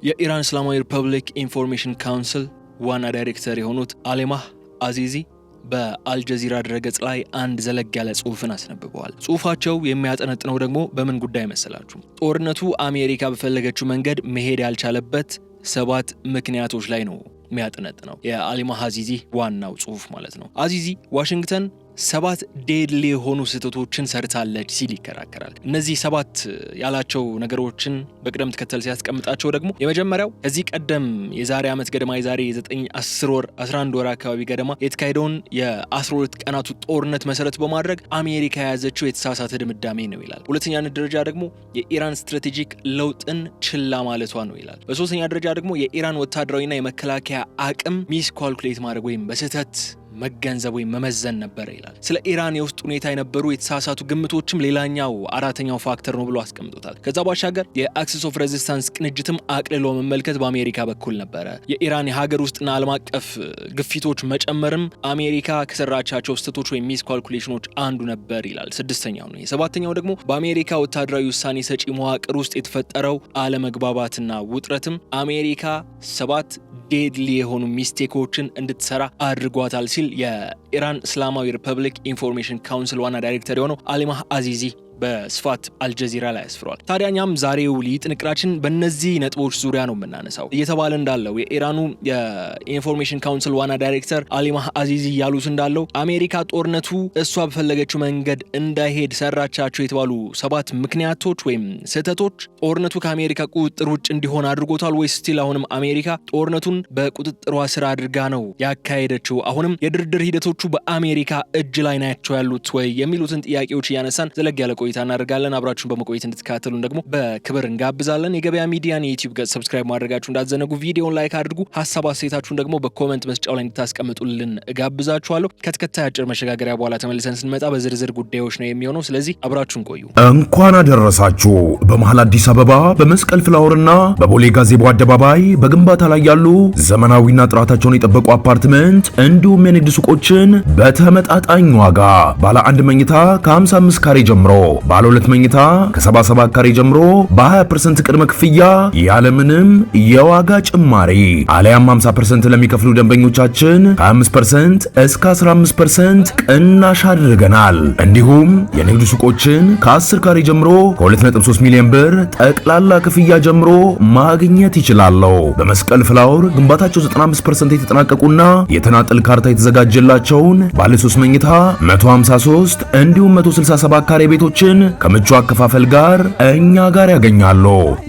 የኢራን እስላማዊ ሪፐብሊክ ኢንፎርሜሽን ካውንስል ዋና ዳይሬክተር የሆኑት አሊማህ አዚዚ በአልጀዚራ ድረገጽ ላይ አንድ ዘለግ ያለ ጽሑፍን አስነብበዋል። ጽሑፋቸው የሚያጠነጥነው ደግሞ በምን ጉዳይ መሰላችሁ? ጦርነቱ አሜሪካ በፈለገችው መንገድ መሄድ ያልቻለበት 7 ምክንያቶች ላይ ነው የሚያጠነጥነው የአሊማህ አዚዚ ዋናው ጽሑፍ ማለት ነው። አዚዚ ዋሽንግተን 7 ዴድሊ የሆኑ ስህተቶችን ሰርታለች ሲል ይከራከራል። እነዚህ 7 ያላቸው ነገሮችን በቅደም ተከተል ሲያስቀምጣቸው ደግሞ የመጀመሪያው ከዚህ ቀደም የዛሬ ዓመት ገደማ የዛሬ 9-10 ወር 11 ወር አካባቢ ገደማ የተካሄደውን የ12 ቀናቱ ጦርነት መሰረት በማድረግ አሜሪካ የያዘችው የተሳሳተ ድምዳሜ ነው ይላል። ሁለተኛ ደረጃ ደግሞ የኢራን ስትራቴጂክ ለውጥን ችላ ማለቷ ነው ይላል። በሶስተኛ ደረጃ ደግሞ የኢራን ወታደራዊና የመከላከያ አቅም ሚስ ካልኩሌት ማድረግ ወይም በስህተት መገንዘብ ወይም መመዘን ነበር ይላል። ስለ ኢራን የውስጥ ሁኔታ የነበሩ የተሳሳቱ ግምቶችም ሌላኛው አራተኛው ፋክተር ነው ብሎ አስቀምጦታል። ከዛ ባሻገር የአክሲስ ኦፍ ሬዚስታንስ ቅንጅትም አቅልሎ መመልከት በአሜሪካ በኩል ነበረ። የኢራን የሀገር ውስጥና ዓለም አቀፍ ግፊቶች መጨመርም አሜሪካ ከሰራቻቸው ስህተቶች ወይም ሚስ ካልኩሌሽኖች አንዱ ነበር ይላል። ስድስተኛው ነው። የሰባተኛው ደግሞ በአሜሪካ ወታደራዊ ውሳኔ ሰጪ መዋቅር ውስጥ የተፈጠረው አለመግባባትና ውጥረትም አሜሪካ 7 ዴድሊ የሆኑ ሚስቴኮችን እንድትሰራ አድርጓታል ሲል የኢራን እስላማዊ ሪፐብሊክ ኢንፎርሜሽን ካውንስል ዋና ዳይሬክተር የሆነው አሊማህ አዚዚ በስፋት አልጀዚራ ላይ አስፍሯል። ታዲያኛም ዛሬው ጥንቅራችን በእነዚህ ነጥቦች ዙሪያ ነው የምናነሳው። እየተባለ እንዳለው የኢራኑ የኢንፎርሜሽን ካውንስል ዋና ዳይሬክተር አሊማህ አዚዚ ያሉት እንዳለው አሜሪካ ጦርነቱ እሷ በፈለገችው መንገድ እንዳይሄድ ሰራቻቸው የተባሉ 7 ምክንያቶች ወይም ስህተቶች ጦርነቱ ከአሜሪካ ቁጥጥር ውጭ እንዲሆን አድርጎታል ወይስ ስቲል አሁንም አሜሪካ ጦርነቱን በቁጥጥሯ ስር አድርጋ ነው ያካሄደችው? አሁንም የድርድር ሂደቶቹ በአሜሪካ እጅ ላይ ናቸው ያሉት ወይ የሚሉትን ጥያቄዎች እያነሳን ዘለግ ያለ ቆይታ እናደርጋለን። አብራችሁን በመቆየት እንድትከታተሉን ደግሞ በክብር እንጋብዛለን። የገበያ ሚዲያን የዩቲዩብ ገጽ ሰብስክራይብ ማድረጋችሁ እንዳትዘነጉ፣ ቪዲዮውን ላይክ አድርጉ። ሐሳብ አስተያየታችሁን ደግሞ በኮሜንት መስጫው ላይ እንድታስቀምጡልን እጋብዛችኋለሁ። ከተከታይ አጭር መሸጋገሪያ በኋላ ተመልሰን ስንመጣ በዝርዝር ጉዳዮች ነው የሚሆነው። ስለዚህ አብራችሁን ቆዩ። እንኳን አደረሳችሁ። በመሃል አዲስ አበባ በመስቀል ፍላወርና በቦሌ ጋዜቦ አደባባይ በግንባታ ላይ ያሉ ዘመናዊና ጥራታቸውን የጠበቁ አፓርትመንት እንዲሁም የንግድ ሱቆችን በተመጣጣኝ ዋጋ ባለ 1 መኝታ ከ55 ካሬ ጀምሮ ባለ 2 መኝታ ከ77 ካሬ ጀምሮ በ20% ቅድመ ክፍያ ያለምንም የዋጋ ጭማሪ አለያም 50% ለሚከፍሉ ደንበኞቻችን ከ5% እስከ 15% ቅናሽ አድርገናል። እንዲሁም የንግድ ሱቆችን ከ10 ካሬ ጀምሮ ከ2.3 ሚሊዮን ብር ጠቅላላ ክፍያ ጀምሮ ማግኘት ይችላሉ። በመስቀል ፍላወር ግንባታቸው 95% የተጠናቀቁና የተናጠል ካርታ የተዘጋጀላቸውን ባለ 3 መኝታ 153 እንዲሁም 167 ካሬ ቤቶችን ከምቹ አከፋፈል ጋር እኛ ጋር ያገኛሉ።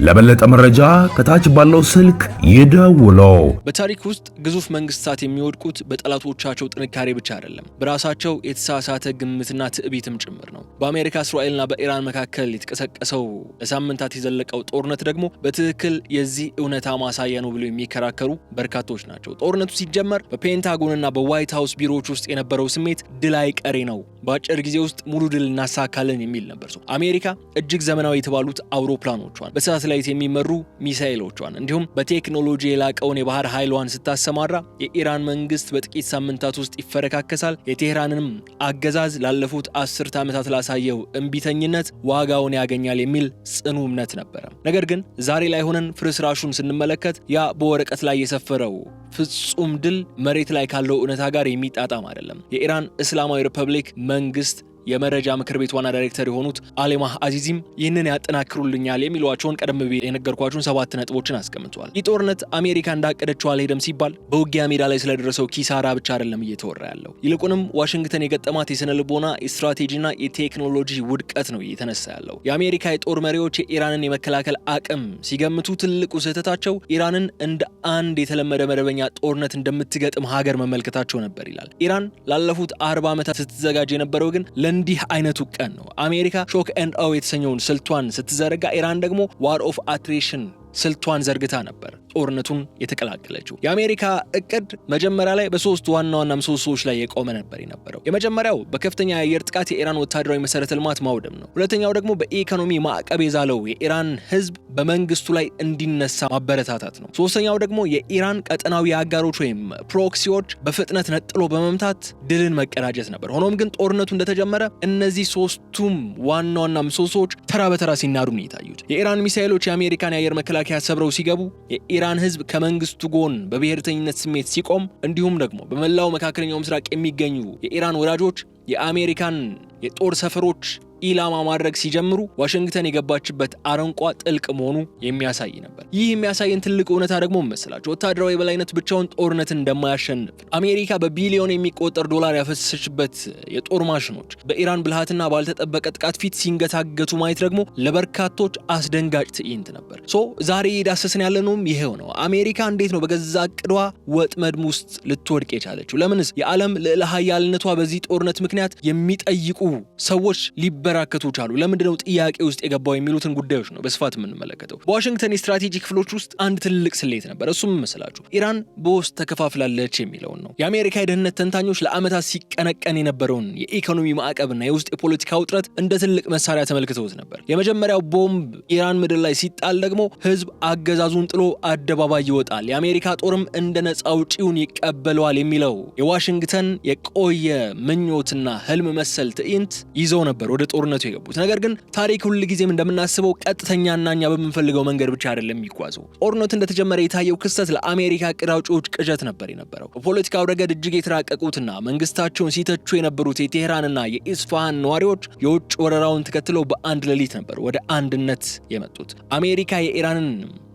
ለበለጠ መረጃ ከታች ባለው ስልክ ይደውሉ። በታሪክ ውስጥ ግዙፍ መንግስታት የሚወድቁት በጠላቶቻቸው ጥንካሬ ብቻ አይደለም፣ በራሳቸው የተሳሳተ ግምትና ትዕቢትም ጭምር ነው። በአሜሪካ እስራኤልና በኢራን መካከል የተቀሰቀሰው ለሳምንታት የዘለቀው ጦርነት ደግሞ በትክክል የዚህ እውነታ ማሳያ ነው ብሎ የሚከራከሩ በርካቶች ናቸው። ጦርነቱ ሲጀመር በፔንታጎንና በዋይት ሃውስ ቢሮዎች ውስጥ የነበረው ስሜት ድል አይቀሬ ነው፣ በአጭር ጊዜ ውስጥ ሙሉ ድል እናሳካለን የሚል ነበር። አሜሪካ እጅግ ዘመናዊ የተባሉት አውሮፕላኖቿን፣ በሳተላይት የሚመሩ ሚሳኤሎቿን እንዲሁም በቴክኖሎጂ የላቀውን የባህር ኃይሏን ስታሰማራ የኢራን መንግስት በጥቂት ሳምንታት ውስጥ ይፈረካከሳል። የቴህራንንም አገዛዝ ላለፉት 10 ዓመታት ላሳየው እምቢተኝነት ዋጋውን ያገኛል የሚል ጽኑ እምነት ነበረ። ነገር ግን ዛሬ ላይ ሆነን ፍርስራሹን ስንመለከት ያ በወረቀት ላይ የሰፈረው ፍጹም ድል መሬት ላይ ካለው እውነታ ጋር የሚጣጣም አይደለም። የኢራን እስላማዊ ሪፐብሊክ መንግስት የመረጃ ምክር ቤት ዋና ዳይሬክተር የሆኑት አሊማህ አዚዚም ይህንን ያጠናክሩልኛል የሚሏቸውን ቀደም ብዬ የነገርኳችሁን 7 ነጥቦችን አስቀምጠዋል። ይህ ጦርነት አሜሪካ እንዳቀደችው አልሄደም ሲባል በውጊያ ሜዳ ላይ ስለደረሰው ኪሳራ ብቻ አይደለም እየተወራ ያለው። ይልቁንም ዋሽንግተን የገጠማት የስነ ልቦና የስትራቴጂና የቴክኖሎጂ ውድቀት ነው እየተነሳ ያለው። የአሜሪካ የጦር መሪዎች የኢራንን የመከላከል አቅም ሲገምቱ ትልቁ ስህተታቸው ኢራንን እንደ አንድ የተለመደ መደበኛ ጦርነት እንደምትገጥም ሀገር መመልከታቸው ነበር ይላል። ኢራን ላለፉት 40 ዓመታት ስትዘጋጅ የነበረው ግን እንዲህ አይነቱ ቀን ነው። አሜሪካ ሾክ ኤንድ አው የተሰኘውን ስልቷን ስትዘረጋ ኢራን ደግሞ ዋር ኦፍ አትሪሽን ስልቷን ዘርግታ ነበር ጦርነቱን የተቀላቀለችው። የአሜሪካ እቅድ መጀመሪያ ላይ በ3 ዋና ምሰሶዎች ላይ የቆመ ነበር የነበረው። የመጀመሪያው በከፍተኛ የአየር ጥቃት የኢራን ወታደራዊ መሰረተ ልማት ማውደም ነው። ሁለተኛው ደግሞ በኢኮኖሚ ማዕቀብ የዛለው የኢራን ህዝብ በመንግስቱ ላይ እንዲነሳ ማበረታታት ነው። ሶስተኛው ደግሞ የኢራን ቀጠናዊ አጋሮች ወይም ፕሮክሲዎች በፍጥነት ነጥሎ በመምታት ድልን መቀዳጀት ነበር። ሆኖም ግን ጦርነቱ እንደተጀመረ እነዚህ 3ቱም ዋና ምሰሶዎች ተራ በተራ ሲናዱ ነው የታዩት። የኢራን ሚሳኤሎች የአሜሪካን የአየር መከላከያ መከላከያ ሰብረው ሲገቡ የኢራን ህዝብ ከመንግስቱ ጎን በብሔርተኝነት ስሜት ሲቆም እንዲሁም ደግሞ በመላው መካከለኛው ምስራቅ የሚገኙ የኢራን ወዳጆች የአሜሪካን የጦር ሰፈሮች ኢላማ ማድረግ ሲጀምሩ ዋሽንግተን የገባችበት አረንቋ ጥልቅ መሆኑ የሚያሳይ ነበር። ይህ የሚያሳየን ትልቅ እውነታ ደግሞ መስላችሁ ወታደራዊ የበላይነት ብቻውን ጦርነትን እንደማያሸንፍ አሜሪካ በቢሊዮን የሚቆጠር ዶላር ያፈሰሰችበት የጦር ማሽኖች በኢራን ብልሃትና ባልተጠበቀ ጥቃት ፊት ሲንገታገቱ ማየት ደግሞ ለበርካቶች አስደንጋጭ ትዕይንት ነበር። ዛሬ ዳሰስን ያለነውም ይሄው ነው። አሜሪካ እንዴት ነው በገዛ ዕቅዷ ወጥመድ ውስጥ ልትወድቅ የቻለችው? ለምንስ የዓለም ልዕለ ኃያልነቷ በዚህ ጦርነት ምክንያት የሚጠይቁ ሰዎች ሊበራከቱ ቻሉ? ለምንድነው ጥያቄ ውስጥ የገባው የሚሉትን ጉዳዮች ነው በስፋት የምንመለከተው። በዋሽንግተን የስትራቴጂክ ክፍሎች ውስጥ አንድ ትልቅ ስሌት ነበር። እሱም መስላችሁ ኢራን በውስጥ ተከፋፍላለች የሚለውን ነው። የአሜሪካ የደህንነት ተንታኞች ለዓመታት ሲቀነቀን የነበረውን የኢኮኖሚ ማዕቀብና የውስጥ የፖለቲካ ውጥረት እንደ ትልቅ መሳሪያ ተመልክተውት ነበር። የመጀመሪያው ቦምብ ኢራን ምድር ላይ ሲጣል ደግሞ ህዝብ አገዛዙን ጥሎ አደባባይ ይወጣል፣ የአሜሪካ ጦርም እንደ ነፃ አውጪውን ይቀበለዋል የሚለው የዋሽንግተን የቆየ ምኞትና ህልም መሰል ትዕይንት ይዘው ነበር ወደ ጦርነቱ የገቡት። ነገር ግን ታሪክ ሁሉ ጊዜም እንደምናስበው ቀጥተኛና እኛ በምንፈልገው መንገድ ብቻ አይደለም የሚጓዘው። ጦርነቱ እንደተጀመረ የታየው ክስተት ለአሜሪካ ዕቅድ አውጪዎች ቅዠት ነበር የነበረው። በፖለቲካው ረገድ እጅግ የተራቀቁትና መንግስታቸውን ሲተቹ የነበሩት የቴህራንና የኢስፋሃን ነዋሪዎች የውጭ ወረራውን ተከትለው በአንድ ሌሊት ነበር ወደ አንድነት የመጡት። አሜሪካ የኢራንን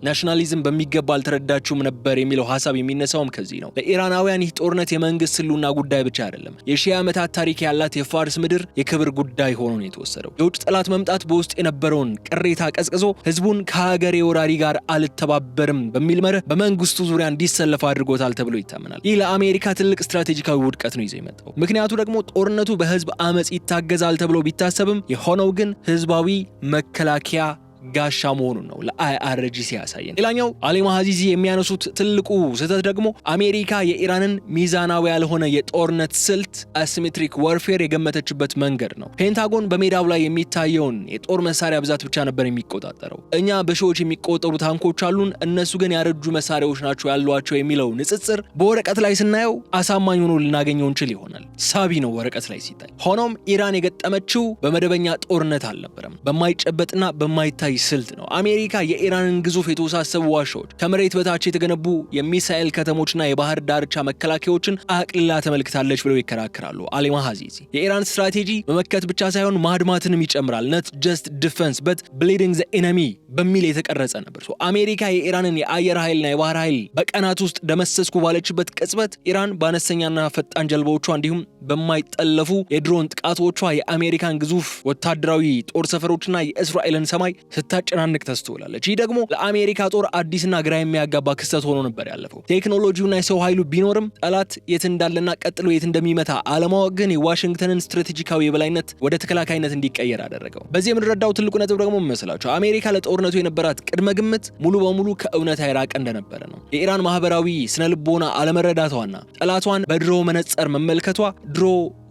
ናሽናሊዝም በሚገባ አልተረዳችውም ነበር የሚለው ሐሳብ የሚነሳውም ከዚህ ነው። ለኢራናውያን ይህ ጦርነት የመንግስት ህልውና ጉዳይ ብቻ አይደለም፣ የሺህ ዓመታት ታሪክ ያላት የፋርስ ምድር የክብር ጉዳይ ሆኖ ነው የተወሰደው። የውጭ ጠላት መምጣት በውስጥ የነበረውን ቅሬታ ቀዝቅዞ ህዝቡን ከሀገሬ ወራሪ ጋር አልተባበርም በሚል መርህ በመንግስቱ ዙሪያ እንዲሰለፍ አድርጎታል ተብሎ ይታመናል። ይህ ለአሜሪካ ትልቅ ስትራቴጂካዊ ውድቀት ነው ይዞ የመጣው። ምክንያቱ ደግሞ ጦርነቱ በህዝብ አመጽ ይታገዛል ተብሎ ቢታሰብም የሆነው ግን ህዝባዊ መከላከያ ጋሻ መሆኑን ነው ለአይአርጂ ሲያሳየን። ሌላኛው አሊ ማሃዚዚ የሚያነሱት ትልቁ ስህተት ደግሞ አሜሪካ የኢራንን ሚዛናዊ ያልሆነ የጦርነት ስልት አሲሜትሪክ ዋርፌር የገመተችበት መንገድ ነው። ፔንታጎን በሜዳው ላይ የሚታየውን የጦር መሳሪያ ብዛት ብቻ ነበር የሚቆጣጠረው። እኛ በሺዎች የሚቆጠሩ ታንኮች አሉን፣ እነሱ ግን ያረጁ መሳሪያዎች ናቸው ያሏቸው የሚለው ንጽጽር በወረቀት ላይ ስናየው አሳማኝ ሆኖ ልናገኘው እንችል ይሆናል። ሳቢ ነው ወረቀት ላይ ሲታይ። ሆኖም ኢራን የገጠመችው በመደበኛ ጦርነት አልነበረም፣ በማይጨበጥና በማይታይ ስልት ነው። አሜሪካ የኢራንን ግዙፍ የተወሳሰቡ ዋሻዎች፣ ከመሬት በታች የተገነቡ የሚሳኤል ከተሞችና የባህር ዳርቻ መከላከያዎችን አቅልላ ተመልክታለች ብለው ይከራከራሉ አሊ ማሃዚዚ። የኢራን ስትራቴጂ መመከት ብቻ ሳይሆን ማድማትንም ይጨምራል። ነት ጀስት ዲፌንስ በት ብሊዲንግ ዘ ኤነሚ በሚል የተቀረጸ ነበር። አሜሪካ የኢራንን የአየር ኃይልና የባህር ኃይል በቀናት ውስጥ ደመሰስኩ ባለችበት ቅጽበት ኢራን በአነስተኛና ፈጣን ጀልባዎቿ እንዲሁም በማይጠለፉ የድሮን ጥቃቶቿ የአሜሪካን ግዙፍ ወታደራዊ ጦር ሰፈሮችና የእስራኤልን ሰማይ ስታጨናንቅ ተስተውላለች። ይህ ደግሞ ለአሜሪካ ጦር አዲስና ግራ የሚያጋባ ክስተት ሆኖ ነበር ያለፈው። ቴክኖሎጂውና የሰው ኃይሉ ቢኖርም ጠላት የት እንዳለና ቀጥሎ የት እንደሚመታ አለማወቅ ግን የዋሽንግተንን ስትራቴጂካዊ የበላይነት ወደ ተከላካይነት እንዲቀየር አደረገው። በዚህ የምንረዳው ትልቁ ነጥብ ደግሞ መስላቸው አሜሪካ ለጦርነቱ የነበራት ቅድመ ግምት ሙሉ በሙሉ ከእውነት የራቀ እንደነበረ ነው። የኢራን ማህበራዊ ስነልቦና አለመረዳቷና ጠላቷን በድሮ መነጽር መመልከቷ ድሮ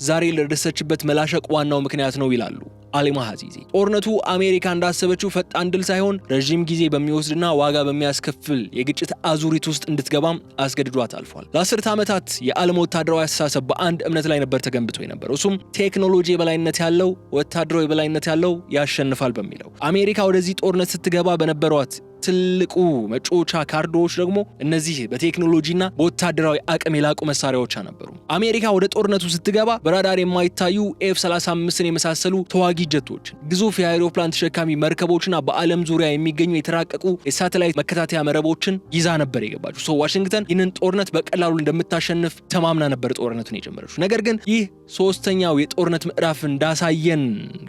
ዛሬ ለደረሰችበት መላሸቅ ዋናው ምክንያት ነው ይላሉ አሊ ማሃዚዚ። ጦርነቱ አሜሪካ እንዳሰበችው ፈጣን ድል ሳይሆን ረዥም ጊዜ በሚወስድና ዋጋ በሚያስከፍል የግጭት አዙሪት ውስጥ እንድትገባም አስገድዷት አልፏል። ለአስርተ ዓመታት የዓለም ወታደራዊ አስተሳሰብ በአንድ እምነት ላይ ነበር ተገንብቶ የነበረው። እሱም ቴክኖሎጂ የበላይነት ያለው ወታደራዊ የበላይነት ያለው ያሸንፋል በሚለው። አሜሪካ ወደዚህ ጦርነት ስትገባ በነበሯት ትልቁ መጮቻ ካርዶች ደግሞ እነዚህ በቴክኖሎጂና በወታደራዊ አቅም የላቁ መሳሪያዎች ነበሩ። አሜሪካ ወደ ጦርነቱ ስትገባ በራዳር የማይታዩ F-35ን የመሳሰሉ ተዋጊ ጀቶች፣ ግዙፍ የአይሮፕላን ተሸካሚ መርከቦችና በዓለም ዙሪያ የሚገኙ የተራቀቁ የሳተላይት መከታተያ መረቦችን ይዛ ነበር የገባችው። ዋሽንግተን ይህንን ጦርነት በቀላሉ እንደምታሸንፍ ተማምና ነበር ጦርነቱን የጀመረችው። ነገር ግን ይህ ሶስተኛው የጦርነት ምዕራፍ እንዳሳየን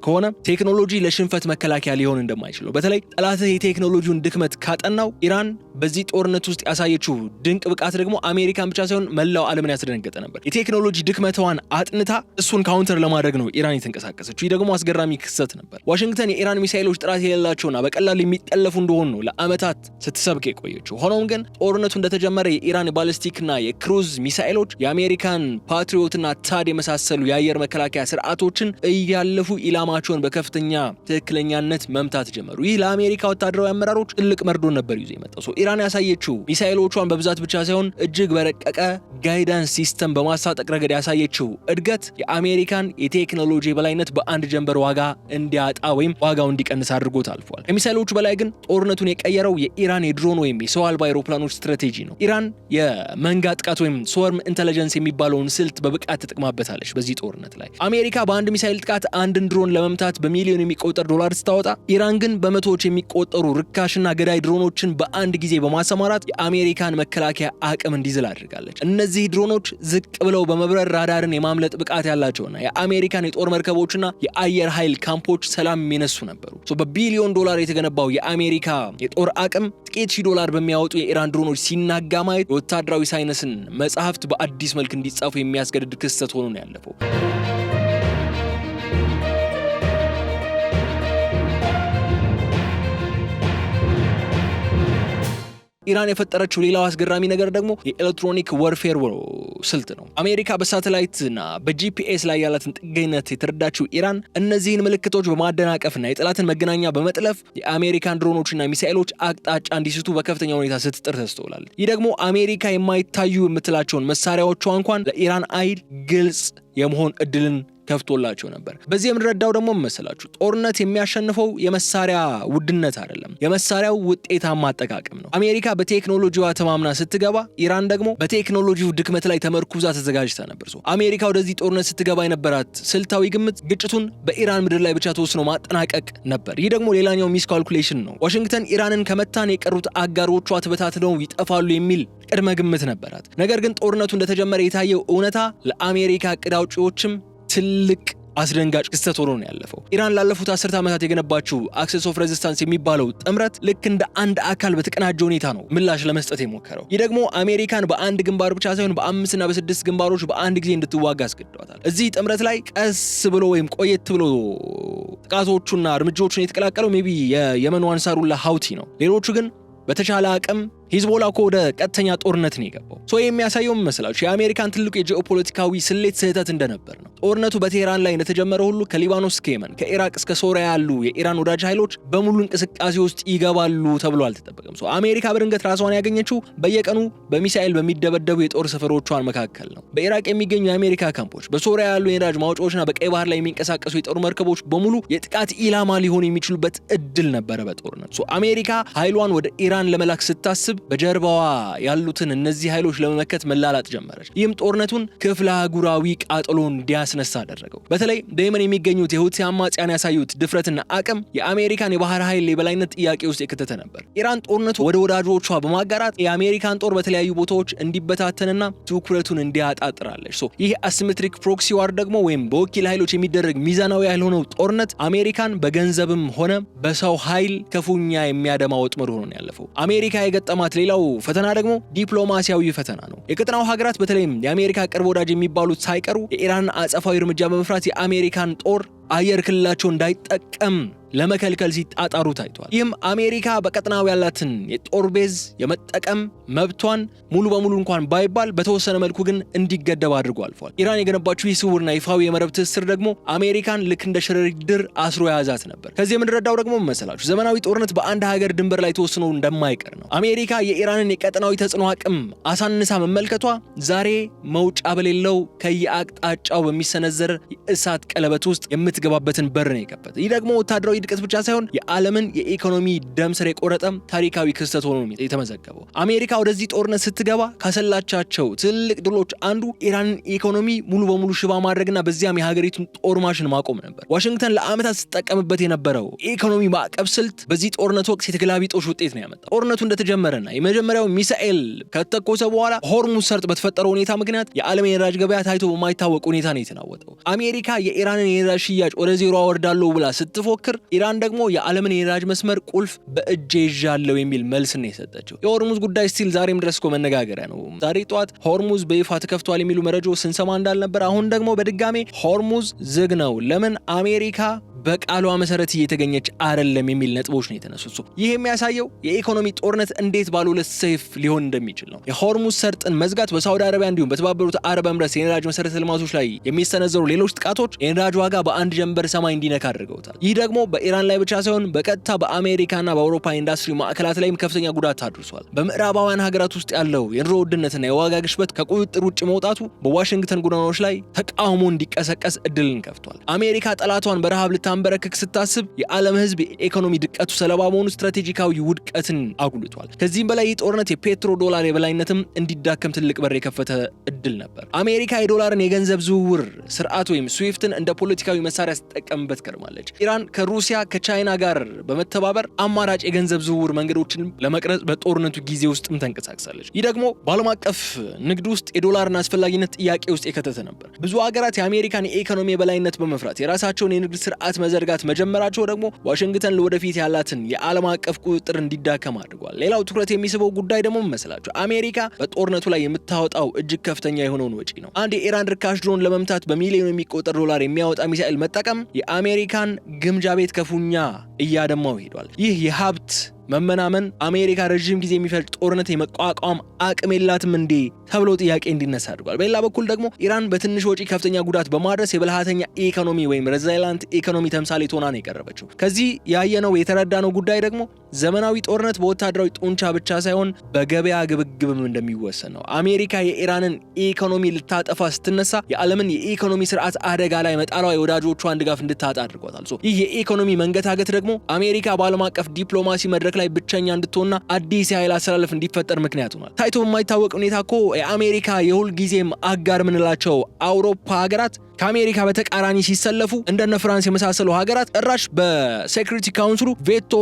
ከሆነ ቴክኖሎጂ ለሽንፈት መከላከያ ሊሆን እንደማይችለው፣ በተለይ ጠላትህ የቴክኖሎጂውን ድክመት ካጠናው ኢራን በዚህ ጦርነት ውስጥ ያሳየችው ድንቅ ብቃት ደግሞ አሜሪካን ብቻ ሳይሆን መላው ዓለምን ያስደነገጠ ነበር። የቴክኖሎጂ ድክመቷን አጥንታ እሱን ካውንተር ለማድረግ ነው ኢራን የተንቀሳቀሰችው። ይህ ደግሞ አስገራሚ ክስተት ነበር። ዋሽንግተን የኢራን ሚሳኤሎች ጥራት የሌላቸውና በቀላሉ የሚጠለፉ እንደሆኑ ነው ለዓመታት ስትሰብክ የቆየችው። ሆኖም ግን ጦርነቱ እንደተጀመረ የኢራን ባሊስቲክና የክሩዝ ሚሳኤሎች የአሜሪካን ፓትሪዮትና ታድ የመሳሰሉ የአየር መከላከያ ስርዓቶችን እያለፉ ኢላማቸውን በከፍተኛ ትክክለኛነት መምታት ጀመሩ። ይህ ለአሜሪካ ወታደራዊ አመራሮች ትልቅ መርዶ ነበር ይዞ የመጣው። ኢራን ያሳየችው ሚሳኤሎቿን በብዛት ብቻ ሳይሆን እጅግ በረቀቀ ጋይዳንስ ሲስተም በማስታጠቅ ረገድ ያሳየችው እድገት የአሜሪካን የቴክኖሎጂ በላይነት በአንድ ጀንበር ዋጋ እንዲያጣ ወይም ዋጋው እንዲቀንስ አድርጎት አልፏል። ከሚሳኤሎቹ በላይ ግን ጦርነቱን የቀየረው የኢራን የድሮን ወይም የሰው አልባ አውሮፕላኖች ስትራቴጂ ነው። ኢራን የመንጋ ጥቃት ወይም ስወርም ኢንተለጀንስ የሚባለውን ስልት በብቃት ተጠቅማበታለች በዚህ ጦርነት ላይ። አሜሪካ በአንድ ሚሳኤል ጥቃት አንድን ድሮን ለመምታት በሚሊዮን የሚቆጠር ዶላር ስታወጣ፣ ኢራን ግን በመቶዎች የሚቆጠሩ ርካሽና ገዳይ ድሮኖችን በአንድ ጊዜ በማሰማራት የአሜሪካን መከላከያ አቅም እንዲዝል አድርጋለች። እነዚህ ድሮኖች ዝቅ ብለው በመብረር ራዳርን የማምለጥ ብቃት ያላቸውና የአሜሪካን የጦር መርከቦችና የአየር ኃይል ካምፖች ሰላም የሚነሱ ነበሩ። በቢሊዮን ዶላር የተገነባው የአሜሪካ የጦር አቅም ጥቂት ሺህ ዶላር በሚያወጡ የኢራን ድሮኖች ሲናጋ ማየት የወታደራዊ ሳይንስን መጽሐፍት በአዲስ መልክ እንዲጻፉ የሚያስገድድ ክስተት ሆኖ ነው ያለፈው። ኢራን የፈጠረችው ሌላው አስገራሚ ነገር ደግሞ የኤሌክትሮኒክ ወርፌር ስልት ነው። አሜሪካ በሳተላይትና በጂፒኤስ ላይ ያላትን ጥገኝነት የተረዳችው ኢራን እነዚህን ምልክቶች በማደናቀፍና የጠላትን መገናኛ በመጥለፍ የአሜሪካን ድሮኖችና ሚሳኤሎች አቅጣጫ እንዲስቱ በከፍተኛ ሁኔታ ስትጥር ተስተውላለች። ይህ ደግሞ አሜሪካ የማይታዩ የምትላቸውን መሳሪያዎቿ እንኳን ለኢራን አይን ግልጽ የመሆን እድልን ከፍቶላቸው ነበር። በዚህ የምንረዳው ደግሞ መሰላችሁ ጦርነት የሚያሸንፈው የመሳሪያ ውድነት አይደለም፣ የመሳሪያው ውጤታማ አጠቃቀም ነው። አሜሪካ በቴክኖሎጂዋ ተማምና ስትገባ፣ ኢራን ደግሞ በቴክኖሎጂው ድክመት ላይ ተመርኩዛ ተዘጋጅታ ነበር። አሜሪካ ወደዚህ ጦርነት ስትገባ የነበራት ስልታዊ ግምት ግጭቱን በኢራን ምድር ላይ ብቻ ተወስኖ ማጠናቀቅ ነበር። ይህ ደግሞ ሌላኛው ሚስ ካልኩሌሽን ነው። ዋሽንግተን ኢራንን ከመታን የቀሩት አጋሮቿ ተበታትነው ይጠፋሉ የሚል ቅድመ ግምት ነበራት። ነገር ግን ጦርነቱ እንደተጀመረ የታየው እውነታ ለአሜሪካ ዕቅድ አውጪዎችም ትልቅ አስደንጋጭ ክስተት ሆኖ ነው ያለፈው። ኢራን ላለፉት 10 ዓመታት የገነባችው አክሰስ ኦፍ ሬዚስታንስ የሚባለው ጥምረት ልክ እንደ አንድ አካል በተቀናጀ ሁኔታ ነው ምላሽ ለመስጠት የሞከረው። ይህ ደግሞ አሜሪካን በአንድ ግንባር ብቻ ሳይሆን በ5 እና በ6 ግንባሮች በአንድ ጊዜ እንድትዋጋ አስገድዷታል። እዚህ ጥምረት ላይ ቀስ ብሎ ወይም ቆየት ብሎ ጥቃቶቹና እርምጃዎቹን የተቀላቀለው ሜቢ የየመን አንሳሩላህ ሀውቲ ነው። ሌሎቹ ግን በተቻለ አቅም ሂዝቦላ እኮ ወደ ቀጥተኛ ጦርነት ነው የገባው። የሚያሳየው መስላችሁ የአሜሪካን ትልቁ የጂኦፖለቲካዊ ስሌት ስህተት እንደነበር ነው። ጦርነቱ በቴህራን ላይ እንደተጀመረ ሁሉ ከሊባኖስ እስከ የመን፣ ከኢራቅ እስከ ሶሪያ ያሉ የኢራን ወዳጅ ኃይሎች በሙሉ እንቅስቃሴ ውስጥ ይገባሉ ተብሎ አልተጠበቀም። አሜሪካ በድንገት ራሷን ያገኘችው በየቀኑ በሚሳኤል በሚደበደቡ የጦር ሰፈሮቿን መካከል ነው። በኢራቅ የሚገኙ የአሜሪካ ካምፖች፣ በሶሪያ ያሉ የነዳጅ ማውጫዎችና በቀይ ባህር ላይ የሚንቀሳቀሱ የጦር መርከቦች በሙሉ የጥቃት ኢላማ ሊሆኑ የሚችሉበት እድል ነበረ በጦርነት። አሜሪካ ኃይሏን ወደ ኢራን ለመላክ ስታስብ በጀርባዋ ያሉትን እነዚህ ኃይሎች ለመመከት መላላጥ ጀመረች። ይህም ጦርነቱን ክፍለ አህጉራዊ ቃጠሎ እንዲያስነሳ አደረገው። በተለይ በየመን የሚገኙት የሁቲ አማጽያን ያሳዩት ድፍረትና አቅም የአሜሪካን የባህር ኃይል የበላይነት ጥያቄ ውስጥ የከተተ ነበር። ኢራን ጦርነቱ ወደ ወዳጆቿ በማጋራት የአሜሪካን ጦር በተለያዩ ቦታዎች እንዲበታተንና ትኩረቱን እንዲያጣ ጥራለች። ይህ አሲሜትሪክ ፕሮክሲ ዋር ደግሞ ወይም በወኪል ኃይሎች የሚደረግ ሚዛናዊ ያልሆነው ጦርነት አሜሪካን በገንዘብም ሆነ በሰው ኃይል ክፉኛ የሚያደማ ወጥመድ ሆኖ ያለፈው። አሜሪካ የገጠማት ሌላው ፈተና ደግሞ ዲፕሎማሲያዊ ፈተና ነው። የቀጠናው ሀገራት በተለይም የአሜሪካ ቅርብ ወዳጅ የሚባሉት ሳይቀሩ የኢራን አጸፋዊ እርምጃ በመፍራት የአሜሪካን ጦር አየር ክልላቸው እንዳይጠቀም ለመከልከል ሲጣጣሩ ታይቷል። ይህም አሜሪካ በቀጠናው ያላትን የጦር ቤዝ የመጠቀም መብቷን ሙሉ በሙሉ እንኳን ባይባል በተወሰነ መልኩ ግን እንዲገደብ አድርጎ አልፏል። ኢራን የገነባችው ይህ ስውርና ይፋዊ የመረብ ትስስር ደግሞ አሜሪካን ልክ እንደ ሸረሪት ድር አስሮ የያዛት ነበር። ከዚህ የምንረዳው ደግሞ መሰላችሁ ዘመናዊ ጦርነት በአንድ ሀገር ድንበር ላይ ተወስኖ እንደማይቀር ነው። አሜሪካ የኢራንን የቀጠናዊ ተጽዕኖ አቅም አሳንሳ መመልከቷ ዛሬ መውጫ በሌለው ከየአቅጣጫው በሚሰነዘር የእሳት ቀለበት ውስጥ የምትገባበትን በር ነው የከፈተ። ይህ ደግሞ ወታደራዊ ድቀት ብቻ ሳይሆን የዓለምን የኢኮኖሚ ደም ስር የቆረጠም ታሪካዊ ክስተት ሆኖ የተመዘገበው። አሜሪካ ወደዚህ ጦርነት ስትገባ ካሰላቻቸው ትልቅ ድሎች አንዱ ኢራንን ኢኮኖሚ ሙሉ በሙሉ ሽባ ማድረግና በዚያም የሀገሪቱን ጦር ማሽን ማቆም ነበር። ዋሽንግተን ለዓመታት ስትጠቀምበት የነበረው የኢኮኖሚ ማዕቀብ ስልት በዚህ ጦርነት ወቅት የተገላቢጦሽ ውጤት ነው ያመጣው። ጦርነቱ እንደተጀመረና የመጀመሪያው ሚሳኤል ከተኮሰ በኋላ ሆርሙዝ ሰርጥ በተፈጠረው ሁኔታ ምክንያት የዓለም የነዳጅ ገበያ ታይቶ በማይታወቅ ሁኔታ ነው የተናወጠው። አሜሪካ የኢራንን የነዳጅ ሽያጭ ወደ ዜሮ አወርዳለሁ ብላ ስትፎክር ኢራን ደግሞ የዓለምን የነዳጅ መስመር ቁልፍ በእጄ ይዣለሁ የሚል መልስ ነው የሰጠችው። የሆርሙዝ ጉዳይ ስቲል ዛሬም ድረስ መነጋገሪያ ነው። ዛሬ ጠዋት ሆርሙዝ በይፋ ተከፍቷል የሚሉ መረጃዎች ስንሰማ እንዳልነበር አሁን ደግሞ በድጋሜ ሆርሙዝ ዝግ ነው። ለምን? አሜሪካ በቃሏ መሰረት እየተገኘች አይደለም የሚል ነጥቦች ነው የተነሱት። ይህ የሚያሳየው የኢኮኖሚ ጦርነት እንዴት ባለ ሁለት ሰይፍ ሊሆን እንደሚችል ነው። የሆርሙዝ ሰርጥን መዝጋት በሳውዲ አረቢያ እንዲሁም በተባበሩት አረብ ኤምሬትስ የነዳጅ መሰረተ ልማቶች ላይ የሚሰነዘሩ ሌሎች ጥቃቶች የነዳጅ ዋጋ በአንድ ጀንበር ሰማይ እንዲነካ አድርገውታል። ይህ ደግሞ በኢራን ላይ ብቻ ሳይሆን በቀጥታ በአሜሪካና በአውሮፓ ኢንዱስትሪ ማዕከላት ላይም ከፍተኛ ጉዳት አድርሷል። በምዕራባውያን ሀገራት ውስጥ ያለው የኑሮ ውድነትና የዋጋ ግሽበት ከቁጥጥር ውጭ መውጣቱ በዋሽንግተን ጎዳናዎች ላይ ተቃውሞ እንዲቀሰቀስ እድልን ከፍቷል። አሜሪካ ጠላቷን በረሃብ ልታንበረክክ ስታስብ የዓለም ሕዝብ የኢኮኖሚ ድቀቱ ሰለባ መሆኑ ስትራቴጂካዊ ውድቀትን አጉልቷል። ከዚህም በላይ ይህ ጦርነት የፔትሮ ዶላር የበላይነትም እንዲዳከም ትልቅ በር የከፈተ እድል ነበር። አሜሪካ የዶላርን የገንዘብ ዝውውር ስርዓት ወይም ስዊፍትን እንደ ፖለቲካዊ መሳሪያ ስትጠቀምበት ከርማለች። ኢራን ከሩሲያ ከቻይና ጋር በመተባበር አማራጭ የገንዘብ ዝውውር መንገዶችን ለመቅረጽ በጦርነቱ ጊዜ ውስጥም ተንቀሳቅሳለች። ይህ ደግሞ በዓለም አቀፍ ንግድ ውስጥ የዶላርን አስፈላጊነት ጥያቄ ውስጥ የከተተ ነበር። ብዙ ሀገራት የአሜሪካን የኢኮኖሚ የበላይነት በመፍራት የራሳቸውን የንግድ ስርዓት መዘርጋት መጀመራቸው ደግሞ ዋሽንግተን ለወደፊት ያላትን የዓለም አቀፍ ቁጥጥር እንዲዳከም አድርጓል። ሌላው ትኩረት የሚስበው ጉዳይ ደግሞ መሰላቸው አሜሪካ በጦርነቱ ላይ የምታወጣው እጅግ ከፍተኛ የሆነውን ወጪ ነው። አንድ የኢራን ርካሽ ድሮን ለመምታት በሚሊዮን የሚቆጠር ዶላር የሚያወጣ ሚሳኤል መጠቀም የአሜሪካን ግምጃ ቤት ክፉኛ እያደማው ሄዷል። ይህ የሀብት መመናመን አሜሪካ ረጅም ጊዜ የሚፈጅ ጦርነት የመቋቋም አቅም የላትም እንዴ ተብሎ ጥያቄ እንዲነሳ አድርጓል። በሌላ በኩል ደግሞ ኢራን በትንሽ ወጪ ከፍተኛ ጉዳት በማድረስ የብልሃተኛ ኢኮኖሚ ወይም ሬዚላንት ኢኮኖሚ ተምሳሌት ሆና ነው የቀረበችው። ከዚህ ያየነው የተረዳነው ጉዳይ ደግሞ ዘመናዊ ጦርነት በወታደራዊ ጡንቻ ብቻ ሳይሆን በገበያ ግብግብም እንደሚወሰን ነው። አሜሪካ የኢራንን ኢኮኖሚ ልታጠፋ ስትነሳ የዓለምን የኢኮኖሚ ስርዓት አደጋ ላይ መጣሏ የወዳጆቿን ድጋፍ እንድታጣ አድርጓታል። ይህ የኢኮኖሚ መንገታገት ደግሞ አሜሪካ በዓለም አቀፍ ዲፕሎማሲ መድረክ ላይ ብቸኛ እንድትሆንና አዲስ የኃይል አሰላለፍ እንዲፈጠር ምክንያት ሆኗል። ታይቶ በማይታወቅ ሁኔታ እኮ የአሜሪካ የሁል ጊዜም አጋር ምንላቸው አውሮፓ ሀገራት ከአሜሪካ በተቃራኒ ሲሰለፉ እንደነ ፍራንስ የመሳሰሉ ሀገራት ጭራሽ በሴኩሪቲ ካውንስሉ ቬቶ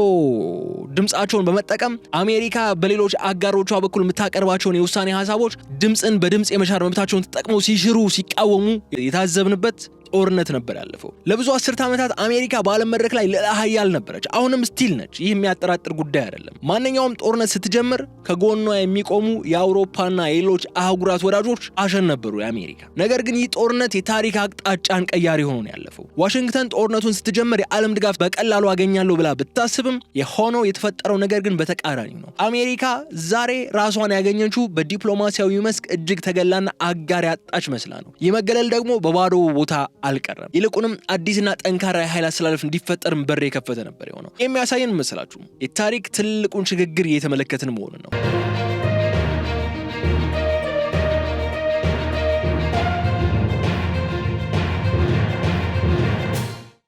ድምጻቸውን በመጠቀም አሜሪካ በሌሎች አጋሮቿ በኩል የምታቀርባቸውን የውሳኔ ሀሳቦች ድምጽን በድምጽ የመሻር መብታቸውን ተጠቅመው ሲሽሩ ሲቃወሙ የታዘብንበት ጦርነት ነበር ያለፈው። ለብዙ አስርት ዓመታት አሜሪካ በዓለም መድረክ ላይ ልዕለ ኃያል ነበረች፣ አሁንም ስቲል ነች። ይህ የሚያጠራጥር ጉዳይ አይደለም። ማንኛውም ጦርነት ስትጀምር ከጎኗ የሚቆሙ የአውሮፓና የሌሎች አህጉራት ወዳጆች አሸን ነበሩ የአሜሪካ። ነገር ግን ይህ ጦርነት የታሪክ አቅጣጫን ቀያሪ ሆኖ ነው ያለፈው። ዋሽንግተን ጦርነቱን ስትጀምር የዓለም ድጋፍ በቀላሉ አገኛለሁ ብላ ብታስብም የሆነው የተፈጠረው ነገር ግን በተቃራኒ ነው። አሜሪካ ዛሬ ራሷን ያገኘችው በዲፕሎማሲያዊ መስክ እጅግ ተገላና አጋር ያጣች መስላ ነው። ይህ መገለል ደግሞ በባዶ ቦታ አልቀረም። ይልቁንም አዲስና ጠንካራ የኃይል አሰላለፍ እንዲፈጠርም በር የከፈተ ነበር የሆነው። የሚያሳየን መሰላችሁ የታሪክ ትልቁን ሽግግር እየተመለከትን መሆኑን ነው።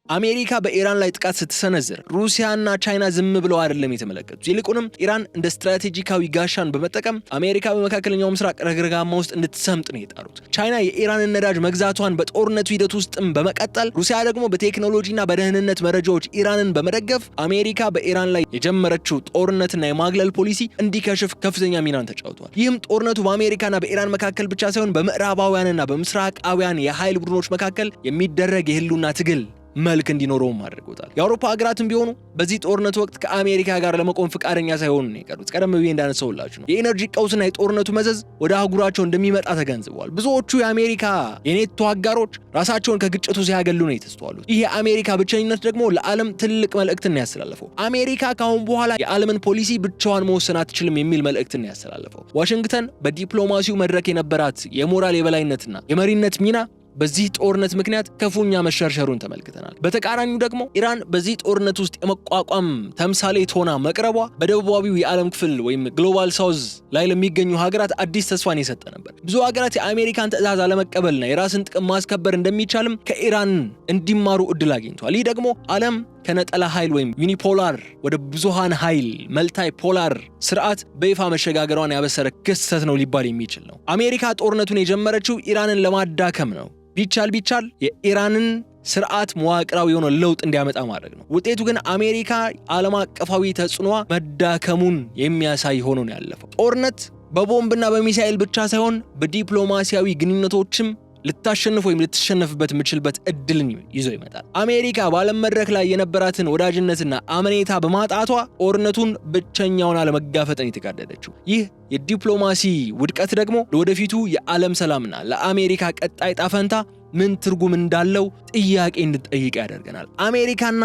አሜሪካ በኢራን ላይ ጥቃት ስትሰነዝር ሩሲያና ቻይና ዝም ብለው አይደለም የተመለከቱት። ይልቁንም ኢራን እንደ ስትራቴጂካዊ ጋሻን በመጠቀም አሜሪካ በመካከለኛው ምስራቅ ረግረጋማ ውስጥ እንድትሰምጥ ነው የጣሩት። ቻይና የኢራንን ነዳጅ መግዛቷን በጦርነቱ ሂደት ውስጥም በመቀጠል ሩሲያ ደግሞ በቴክኖሎጂና በደህንነት መረጃዎች ኢራንን በመደገፍ አሜሪካ በኢራን ላይ የጀመረችው ጦርነትና የማግለል ፖሊሲ እንዲከሽፍ ከፍተኛ ሚናን ተጫውቷል። ይህም ጦርነቱ በአሜሪካና በኢራን መካከል ብቻ ሳይሆን በምዕራባውያንና በምስራቃውያን የኃይል ቡድኖች መካከል የሚደረግ የህልውና ትግል መልክ እንዲኖረውም አድርጎታል። የአውሮፓ ሀገራትም ቢሆኑ በዚህ ጦርነት ወቅት ከአሜሪካ ጋር ለመቆም ፍቃደኛ ሳይሆኑ ነው የቀሩት። ቀደም ብዬ እንዳነሳውላችሁ ነው የኤነርጂ ቀውስና የጦርነቱ መዘዝ ወደ አህጉራቸው እንደሚመጣ ተገንዝበዋል። ብዙዎቹ የአሜሪካ የኔቶ አጋሮች ራሳቸውን ከግጭቱ ሲያገሉ ነው የተስተዋሉት። ይህ የአሜሪካ ብቸኝነት ደግሞ ለዓለም ትልቅ መልእክትን ያስተላለፈው። አሜሪካ ካሁን በኋላ የዓለምን ፖሊሲ ብቻዋን መወሰን አትችልም የሚል መልእክትን ያስተላለፈው። ዋሽንግተን በዲፕሎማሲው መድረክ የነበራት የሞራል የበላይነትና የመሪነት ሚና በዚህ ጦርነት ምክንያት ከፉኛ መሸርሸሩን ተመልክተናል። በተቃራኒው ደግሞ ኢራን በዚህ ጦርነት ውስጥ የመቋቋም ተምሳሌት ሆና መቅረቧ በደቡባዊው የዓለም ክፍል ወይም ግሎባል ሳውዝ ላይ ለሚገኙ ሀገራት አዲስ ተስፋን የሰጠ ነበር። ብዙ ሀገራት የአሜሪካን ትዕዛዝ አለመቀበልና የራስን ጥቅም ማስከበር እንደሚቻልም ከኢራን እንዲማሩ እድል አግኝቷል። ይህ ደግሞ ዓለም ከነጠላ ኃይል ወይም ዩኒፖላር ወደ ብዙሃን ኃይል መልታይ ፖላር ስርዓት በይፋ መሸጋገሯን ያበሰረ ክስተት ነው ሊባል የሚችል ነው። አሜሪካ ጦርነቱን የጀመረችው ኢራንን ለማዳከም ነው። ቢቻል የኢራንን ስርዓት መዋቅራዊ የሆነ ለውጥ እንዲያመጣ ማድረግ ነው። ውጤቱ ግን አሜሪካ ዓለም አቀፋዊ ተጽዕኖዋ መዳከሙን የሚያሳይ ሆኖ ነው ያለፈው። ጦርነት በቦምብና በሚሳኤል ብቻ ሳይሆን በዲፕሎማሲያዊ ግንኙነቶችም ልታሸንፍ ወይም ልትሸነፍበት የምችልበት እድልን ይዞ ይመጣል። አሜሪካ በዓለም መድረክ ላይ የነበራትን ወዳጅነትና አመኔታ በማጣቷ ጦርነቱን ብቸኛውን ለመጋፈጥን የተጋደደችው። ይህ የዲፕሎማሲ ውድቀት ደግሞ ለወደፊቱ የዓለም ሰላምና ለአሜሪካ ቀጣይ ጣፈንታ ምን ትርጉም እንዳለው ጥያቄ እንድጠይቅ ያደርገናል። አሜሪካና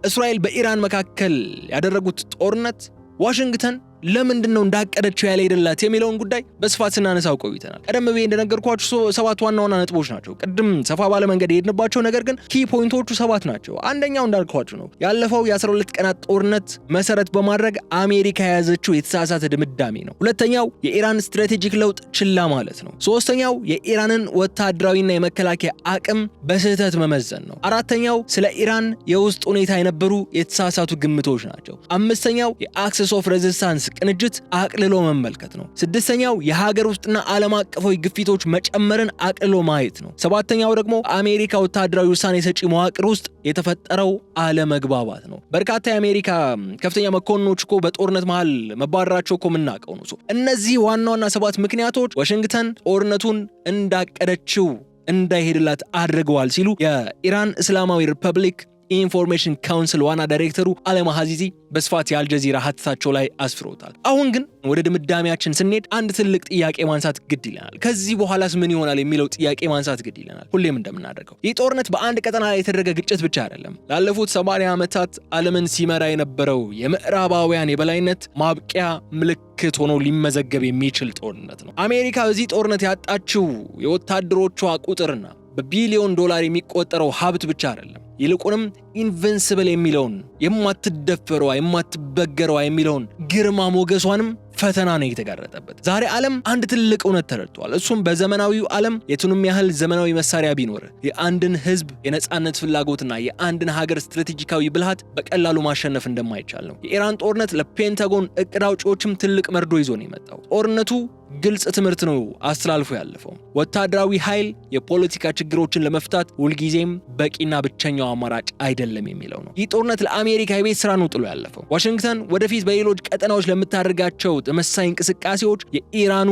እስራኤል በኢራን መካከል ያደረጉት ጦርነት ዋሽንግተን ለምንድነው እንዳቀደችው ያለ አይደላት የሚለውን ጉዳይ በስፋት ስናነሳው ቆይተናል። ቀደም ብዬ እንደነገርኳችሁ 7 ዋና ዋና ነጥቦች ናቸው። ቅድም ሰፋ ባለ መንገድ የሄድንባቸው ነገር ግን ኪ ፖይንቶቹ 7 ናቸው። አንደኛው እንዳልኳችሁ ነው ያለፈው የ12 ቀናት ጦርነት መሰረት በማድረግ አሜሪካ የያዘችው የተሳሳተ ድምዳሜ ነው። ሁለተኛው የኢራን ስትራቴጂክ ለውጥ ችላ ማለት ነው። ሶስተኛው የኢራንን ወታደራዊና የመከላከያ አቅም በስህተት መመዘን ነው። አራተኛው ስለ ኢራን የውስጥ ሁኔታ የነበሩ የተሳሳቱ ግምቶች ናቸው። አምስተኛው የአክሰስ ኦፍ ሬዚስታንስ ቅንጅት አቅልሎ መመልከት ነው። ስድስተኛው የሀገር ውስጥና ዓለም አቀፋዊ ግፊቶች መጨመርን አቅልሎ ማየት ነው። ሰባተኛው ደግሞ አሜሪካ ወታደራዊ ውሳኔ ሰጪ መዋቅር ውስጥ የተፈጠረው አለመግባባት ነው። በርካታ የአሜሪካ ከፍተኛ መኮንኖች እኮ በጦርነት መሃል መባረራቸው እኮ የምናውቀው ነው። እነዚህ ዋና ዋና 7 ምክንያቶች ዋሽንግተን ጦርነቱን እንዳቀደችው እንዳይሄድላት አድርገዋል ሲሉ የኢራን እስላማዊ ሪፐብሊክ ኢንፎርሜሽን ካውንስል ዋና ዳይሬክተሩ አሌማ አዚዚ በስፋት የአልጀዚራ ሀተታቸው ላይ አስፍሮታል። አሁን ግን ወደ ድምዳሜያችን ስንሄድ አንድ ትልቅ ጥያቄ ማንሳት ግድ ይለናል። ከዚህ በኋላስ ምን ይሆናል የሚለው ጥያቄ ማንሳት ግድ ይለናል። ሁሌም እንደምናደርገው ይህ ጦርነት በአንድ ቀጠና ላይ የተደረገ ግጭት ብቻ አይደለም። ላለፉት 80 ዓመታት ዓለምን ሲመራ የነበረው የምዕራባውያን የበላይነት ማብቂያ ምልክት ሆኖ ሊመዘገብ የሚችል ጦርነት ነው። አሜሪካ በዚህ ጦርነት ያጣችው የወታደሮቿ ቁጥርና በቢሊዮን ዶላር የሚቆጠረው ሀብት ብቻ አይደለም። ይልቁንም ኢንቨንሲብል የሚለውን የማትደፈረዋ የማትበገረዋ የሚለውን ግርማ ሞገሷንም ፈተና ነው የተጋረጠበት። ዛሬ ዓለም አንድ ትልቅ እውነት ተረድቷል። እሱም በዘመናዊው ዓለም የቱንም ያህል ዘመናዊ መሳሪያ ቢኖር የአንድን ህዝብ የነጻነት ፍላጎትና የአንድን ሀገር ስትራቴጂካዊ ብልሃት በቀላሉ ማሸነፍ እንደማይቻል ነው። የኢራን ጦርነት ለፔንታጎን እቅድ አውጪዎችም ትልቅ መርዶ ይዞ ነው የመጣው። ጦርነቱ ግልጽ ትምህርት ነው አስተላልፎ ያለፈው። ወታደራዊ ኃይል የፖለቲካ ችግሮችን ለመፍታት ሁልጊዜም በቂና ብቸኛው አማራጭ አይደለም የሚለው ነው። ይህ ጦርነት ለአሜሪካ የቤት ስራ ነው ጥሎ ያለፈው። ዋሽንግተን ወደፊት በሌሎች ቀጠናዎች ለምታደርጋቸው ተመሳሳይ እንቅስቃሴዎች የኢራኑ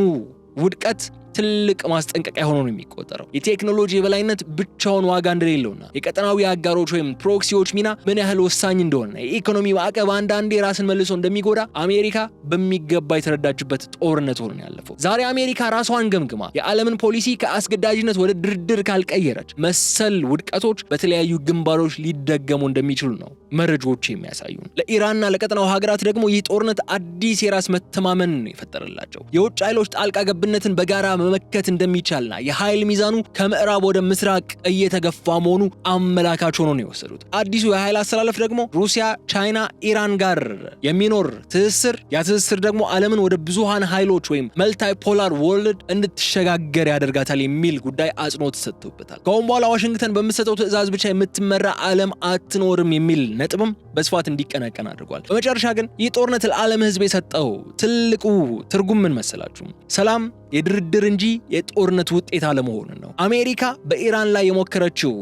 ውድቀት ትልቅ ማስጠንቀቂያ ሆኖ ነው የሚቆጠረው። የቴክኖሎጂ የበላይነት ብቻውን ዋጋ እንደሌለውና የቀጠናዊ አጋሮች ወይም ፕሮክሲዎች ሚና ምን ያህል ወሳኝ እንደሆነ የኢኮኖሚ ማዕቀብ አንዳንዴ ራስን መልሶ እንደሚጎዳ አሜሪካ በሚገባ የተረዳችበት ጦርነት ሆኖ ያለፈው። ዛሬ አሜሪካ ራሷን ገምግማ የዓለምን ፖሊሲ ከአስገዳጅነት ወደ ድርድር ካልቀየረች መሰል ውድቀቶች በተለያዩ ግንባሮች ሊደገሙ እንደሚችሉ ነው መረጃዎች የሚያሳዩን። ለኢራንና ለቀጠናው ሀገራት ደግሞ ይህ ጦርነት አዲስ የራስ መተማመን የፈጠረላቸው የውጭ ኃይሎች ጣልቃ ገብነትን በጋራ መመከት እንደሚቻልና የኃይል ሚዛኑ ከምዕራብ ወደ ምስራቅ እየተገፋ መሆኑ አመላካች ሆኖ ነው የወሰዱት። አዲሱ የኃይል አስተላለፍ ደግሞ ሩሲያ፣ ቻይና፣ ኢራን ጋር የሚኖር ትስስር ያ ትስስር ደግሞ ዓለምን ወደ ብዙሃን ኃይሎች ወይም መልታይ ፖላር ወርልድ እንድትሸጋገር ያደርጋታል የሚል ጉዳይ አጽንኦት ተሰጥቶበታል። ከአሁን በኋላ ዋሽንግተን በምትሰጠው ትዕዛዝ ብቻ የምትመራ ዓለም አትኖርም የሚል ነጥብም በስፋት እንዲቀነቀን አድርጓል። በመጨረሻ ግን ይህ ጦርነት ለዓለም ሕዝብ የሰጠው ትልቁ ትርጉም ምን መሰላችሁ? ሰላም የድርድር እንጂ የጦርነት ውጤት አለመሆኑን ነው። አሜሪካ በኢራን ላይ የሞከረችው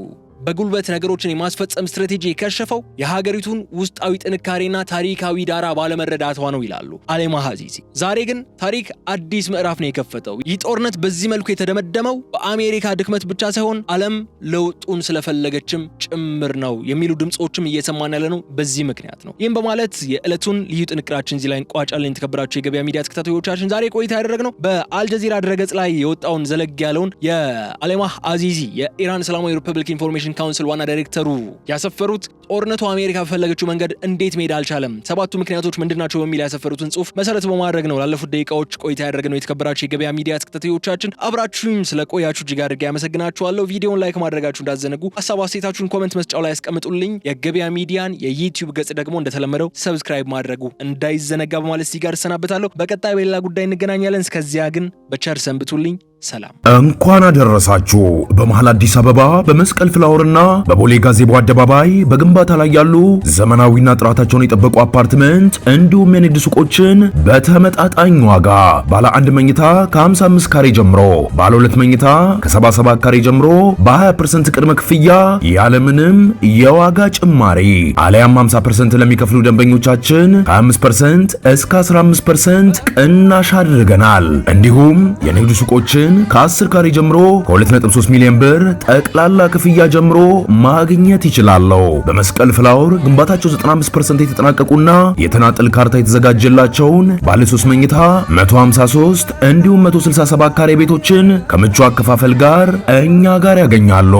በጉልበት ነገሮችን የማስፈጸም ስትራቴጂ የከሸፈው የሀገሪቱን ውስጣዊ ጥንካሬና ታሪካዊ ዳራ ባለመረዳቷ ነው ይላሉ አሌማ አዚዚ። ዛሬ ግን ታሪክ አዲስ ምዕራፍ ነው የከፈተው። ይህ ጦርነት በዚህ መልኩ የተደመደመው በአሜሪካ ድክመት ብቻ ሳይሆን ዓለም ለውጡን ስለፈለገችም ጭምር ነው የሚሉ ድምጾችም እየሰማን ያለ ነው በዚህ ምክንያት ነው። ይህም በማለት የዕለቱን ልዩ ጥንቅራችን እዚህ ላይ እንቋጫለን። የተከበራችሁ የገበያ ሚዲያ ተከታታዮቻችን ዛሬ ቆይታ ያደረግነው በአልጀዚራ ድረገጽ ላይ የወጣውን ዘለግ ያለውን የአሌማ አዚዚ የኢራን እስላማዊ ሪፐብሊክ ኢንፎርሜሽን ካውንስል ዋና ዳይሬክተሩ ያሰፈሩት ጦርነቱ አሜሪካ በፈለገችው መንገድ እንዴት መሄድ አልቻለም፣ 7ቱ ምክንያቶች ምንድናቸው በሚል ያሰፈሩትን ጽሑፍ መሰረት በማድረግ ነው ላለፉት ደቂቃዎች ቆይታ ያደረግነው። የተከበራችሁ የገበያ ሚዲያ ተከታታዮቻችን አብራችሁኝ ስለቆያችሁ እጅግ አድርጌ ያመሰግናችኋለሁ። ቪዲዮውን ላይክ ማድረጋችሁ እንዳትዘነጉ፣ ሀሳብ አስተያየታችሁን ኮሜንት መስጫው ላይ ያስቀምጡልኝ። የገበያ ሚዲያን የዩቲዩብ ገጽ ደግሞ እንደተለመደው ሰብስክራይብ ማድረጉ እንዳይዘነጋ በማለት እዚህ ጋር እሰናበታለሁ። በቀጣይ በሌላ ጉዳይ እንገናኛለን። እስከዚያ ግን በቸር ሰንብቱልኝ። ሰላም። እንኳን አደረሳችሁ። በመሃል አዲስ አበባ በመስቀል ፍላወርና በቦሌ ጋዜቦ አደባባይ በግንባታ ላይ ያሉ ዘመናዊና ጥራታቸውን የጠበቁ አፓርትመንት እንዲሁም የንግድ ሱቆችን በተመጣጣኝ ዋጋ ባለ 1 መኝታ ከ55 ካሬ ጀምሮ፣ ባለ 2 መኝታ ከ77 ካሬ ጀምሮ በ20% ቅድመ ክፍያ ያለምንም የዋጋ ጭማሪ አሊያም 50% ለሚከፍሉ ደንበኞቻችን ከ5% እስከ 15% ቅናሽ አድርገናል። እንዲሁም የንግድ ሱቆችን ከ10 ካሬ ጀምሮ ከ2.3 ሚሊዮን ብር ጠቅላላ ክፍያ ጀምሮ ጨምሮ ማግኘት ይችላሉ። በመስቀል ፍላወር ግንባታቸው 95% የተጠናቀቁና የተናጠል ካርታ የተዘጋጀላቸውን ባለ 3 መኝታ 153 እንዲሁም 167 ካሬ ቤቶችን ከምቹ አከፋፈል ጋር እኛ ጋር ያገኛሉ።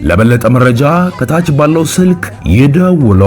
ለበለጠ መረጃ ከታች ባለው ስልክ ይደውሉ።